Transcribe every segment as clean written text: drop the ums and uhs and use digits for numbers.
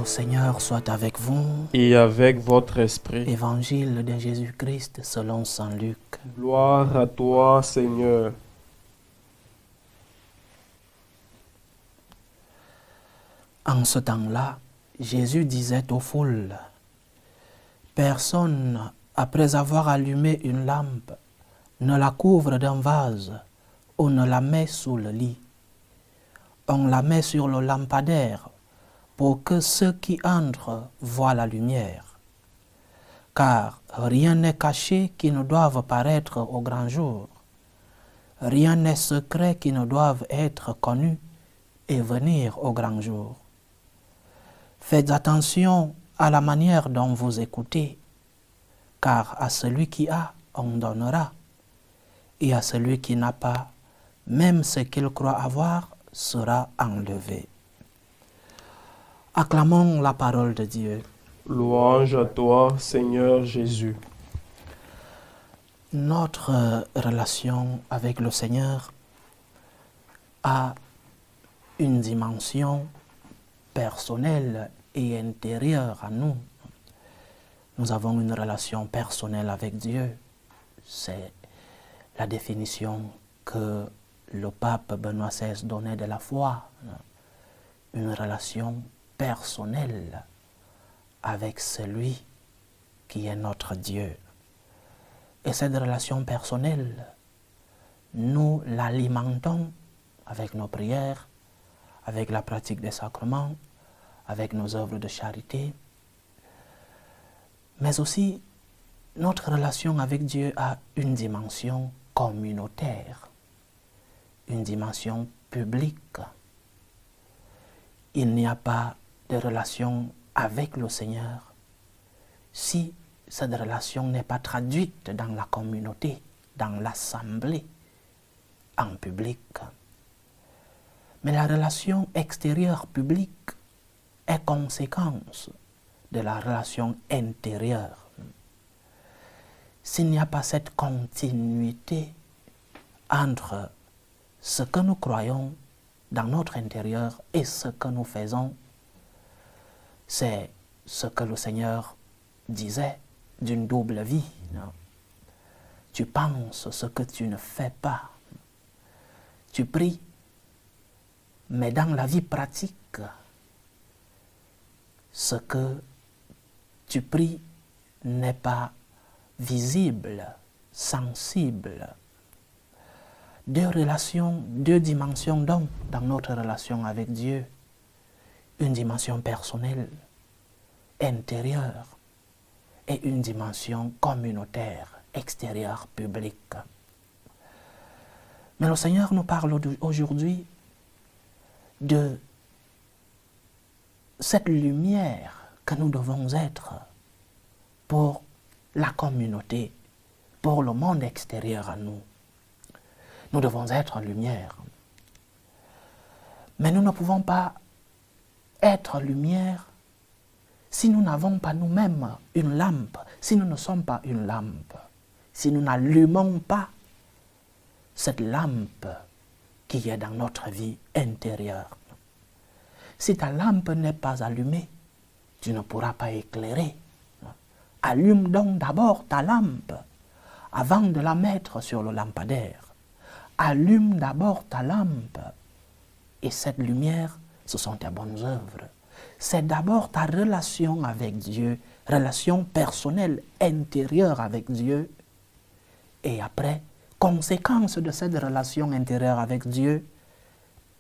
Le Seigneur soit avec vous. Et avec votre esprit. Évangile de Jésus-Christ selon saint Luc. Gloire à toi, Seigneur. En ce temps-là, Jésus disait aux foules, « Personne, après avoir allumé une lampe, ne la couvre d'un vase ou ne la met sous le lit. On la met sur le lampadaire pour que ceux qui entrent voient la lumière. Car rien n'est caché qui ne doive paraître au grand jour. Rien n'est secret qui ne doive être connu et venir au grand jour. Faites attention à la manière dont vous écoutez, car à celui qui a, on donnera, et à celui qui n'a pas, même ce qu'il croit avoir, sera enlevé. » Acclamons la parole de Dieu. Louange à toi, Seigneur Jésus. Notre relation avec le Seigneur a une dimension personnelle et intérieure à nous. Nous avons une relation personnelle avec Dieu. C'est la définition que le pape Benoît XVI donnait de la foi. Une relation personnelle avec celui qui est notre Dieu. Et cette relation personnelle, nous l'alimentons avec nos prières, avec la pratique des sacrements, avec nos œuvres de charité. Mais aussi, notre relation avec Dieu a une dimension communautaire, une dimension publique. Il n'y a pas de relation avec le Seigneur si cette relation n'est pas traduite dans la communauté, dans l'assemblée, en public. Mais la relation extérieure publique est conséquence de la relation intérieure. S'il n'y a pas cette continuité entre ce que nous croyons dans notre intérieur et ce que nous faisons, c'est ce que le Seigneur disait d'une double vie. Non? Tu penses ce que tu ne fais pas. Tu pries, mais dans la vie pratique, ce que tu pries n'est pas visible, sensible. Deux relations, deux dimensions donc dans notre relation avec Dieu. Une dimension personnelle, intérieure, et une dimension communautaire, extérieure, publique. Mais le Seigneur nous parle aujourd'hui de cette lumière que nous devons être pour la communauté, pour le monde extérieur à nous. Nous devons être lumière. Mais nous ne pouvons pas être lumière si nous n'avons pas nous-mêmes une lampe, si nous ne sommes pas une lampe, si nous n'allumons pas cette lampe qui est dans notre vie intérieure. Si ta lampe n'est pas allumée, tu ne pourras pas éclairer. Allume donc d'abord ta lampe avant de la mettre sur le lampadaire. Allume d'abord ta lampe et cette lumière, ce sont tes bonnes œuvres. C'est d'abord ta relation avec Dieu, relation personnelle, intérieure avec Dieu. Et après, conséquence de cette relation intérieure avec Dieu,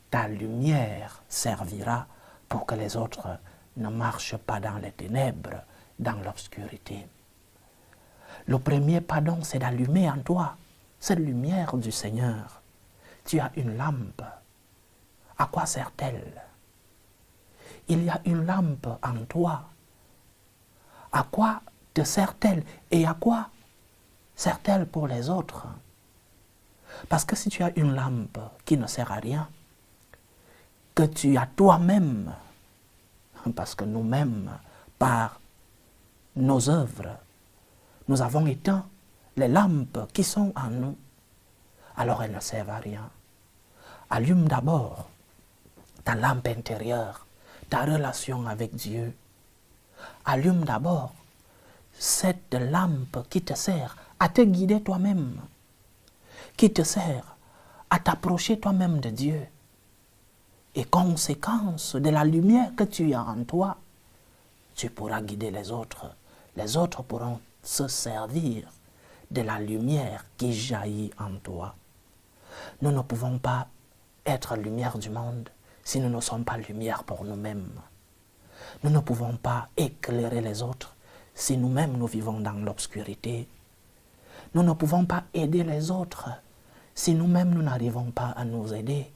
ta lumière servira pour que les autres ne marchent pas dans les ténèbres, dans l'obscurité. Le premier pas donc, c'est d'allumer en toi cette lumière du Seigneur. Tu as une lampe. À quoi sert-elle? Il y a une lampe en toi. À quoi te sert-elle et à quoi sert-elle pour les autres? Parce que si tu as une lampe qui ne sert à rien, que tu as toi-même, parce que nous-mêmes, par nos œuvres, nous avons éteint les lampes qui sont en nous, alors elles ne servent à rien. Allume d'abord ta lampe intérieure, ta relation avec Dieu. Allume d'abord cette lampe qui te sert à te guider toi-même, qui te sert à t'approcher toi-même de Dieu. Et conséquence de la lumière que tu as en toi, tu pourras guider les autres. Les autres pourront se servir de la lumière qui jaillit en toi. Nous ne pouvons pas être lumière du monde si nous ne sommes pas lumière pour nous-mêmes. Nous ne pouvons pas éclairer les autres si nous-mêmes nous vivons dans l'obscurité. Nous ne pouvons pas aider les autres si nous-mêmes nous n'arrivons pas à nous aider.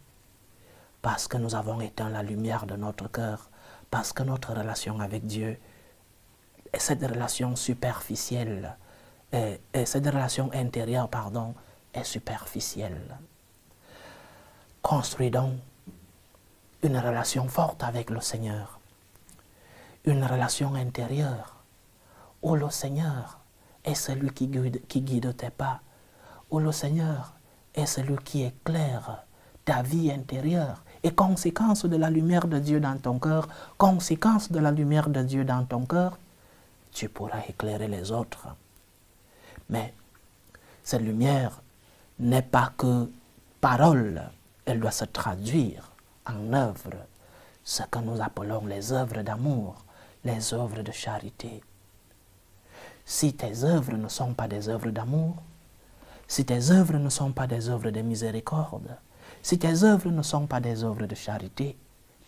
Parce que nous avons éteint la lumière de notre cœur, parce que notre relation avec Dieu, cette relation superficielle, cette relation intérieure, est superficielle. Construis donc une relation forte avec le Seigneur, une relation intérieure où le Seigneur est celui qui guide tes pas, où le Seigneur est celui qui éclaire ta vie intérieure. Et conséquence de la lumière de Dieu dans ton cœur, conséquence de la lumière de Dieu dans ton cœur, tu pourras éclairer les autres. Mais cette lumière n'est pas que parole, elle doit se traduire en œuvres, ce que nous appelons les œuvres d'amour, les œuvres de charité. Si tes œuvres ne sont pas des œuvres d'amour, si tes œuvres ne sont pas des œuvres de miséricorde, si tes œuvres ne sont pas des œuvres de charité,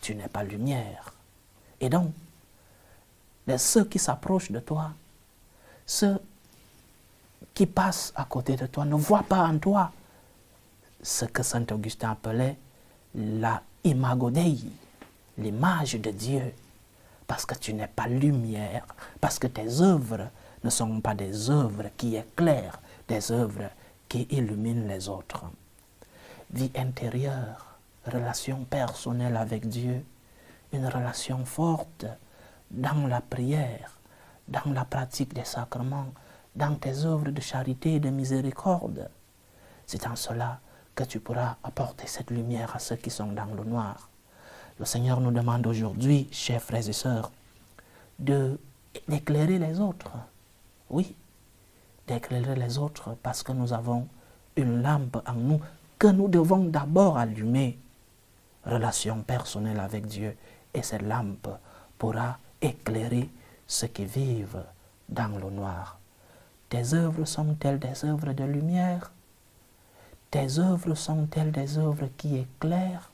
tu n'es pas lumière. Et donc, ceux qui s'approchent de toi, ceux qui passent à côté de toi, ne voient pas en toi ce que saint Augustin appelait la imago Dei, l'image de Dieu, parce que tu n'es pas lumière, parce que tes œuvres ne sont pas des œuvres qui éclairent, des œuvres qui illuminent les autres. Vie intérieure, relation personnelle avec Dieu, une relation forte dans la prière, dans la pratique des sacrements, dans tes œuvres de charité et de miséricorde. C'est en cela que tu pourras apporter cette lumière à ceux qui sont dans le noir. Le Seigneur nous demande aujourd'hui, chers frères et sœurs, d'éclairer les autres. Oui, d'éclairer les autres parce que nous avons une lampe en nous que nous devons d'abord allumer. Relation personnelle avec Dieu. Et cette lampe pourra éclairer ceux qui vivent dans le noir. Tes œuvres sont-elles des œuvres de lumière? Tes œuvres sont-elles des œuvres qui éclairent?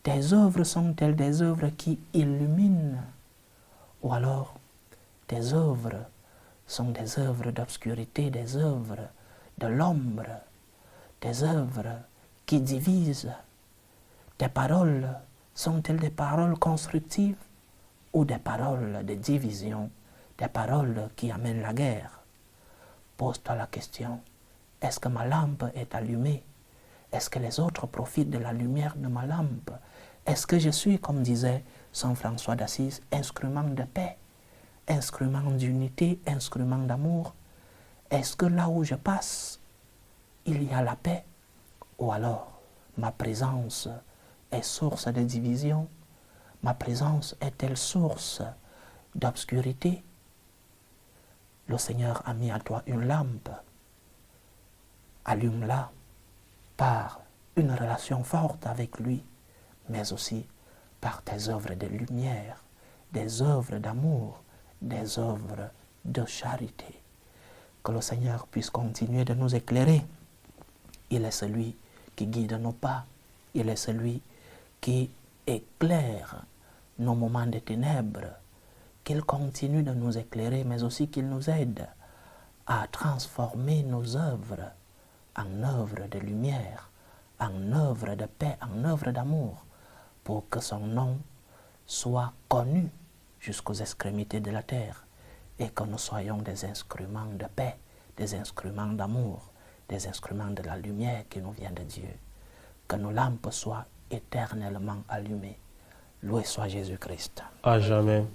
Tes œuvres sont-elles des œuvres qui illuminent? Ou alors, tes œuvres sont des œuvres d'obscurité, des œuvres de l'ombre, des œuvres qui divisent? Tes paroles sont-elles des paroles constructives ou des paroles de division, des paroles qui amènent la guerre? Pose-toi la question, est-ce que ma lampe est allumée? Est-ce que les autres profitent de la lumière de ma lampe? Est-ce que je suis, comme disait saint François d'Assise, instrument de paix, instrument d'unité, instrument d'amour? Est-ce que là où je passe, il y a la paix? Ou alors, ma présence est source de division? Ma présence est-elle source d'obscurité? Le Seigneur a mis à toi une lampe. Allume-la par une relation forte avec lui, mais aussi par tes œuvres de lumière, des œuvres d'amour, des œuvres de charité. Que le Seigneur puisse continuer de nous éclairer. Il est celui qui guide nos pas. Il est celui qui éclaire nos moments de ténèbres. Qu'il continue de nous éclairer, mais aussi qu'il nous aide à transformer nos œuvres en œuvres de lumière, en œuvres de paix, en œuvres d'amour, pour que son nom soit connu jusqu'aux extrémités de la terre et que nous soyons des instruments de paix, des instruments d'amour, des instruments de la lumière qui nous vient de Dieu. Que nos lampes soient éternellement allumées. Loué soit Jésus-Christ. À jamais.